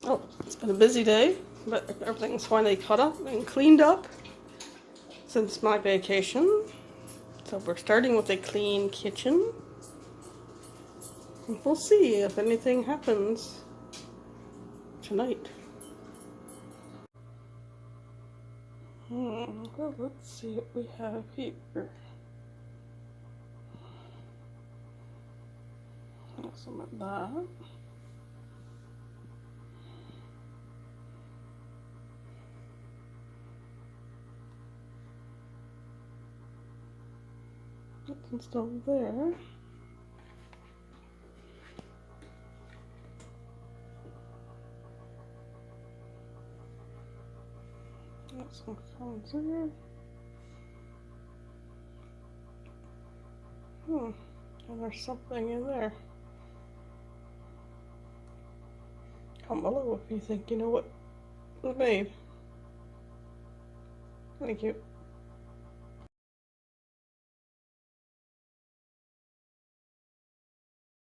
Oh, it's been a busy day, but everything's finally caught up and cleaned up since my vacation. So we're starting with a clean kitchen. And we'll see if anything happens tonight. Well, let's see what we have here. Some of that. Nothing still there. Got some cones there. And there's something in there. Comment below if you think you know what was made. Thank you.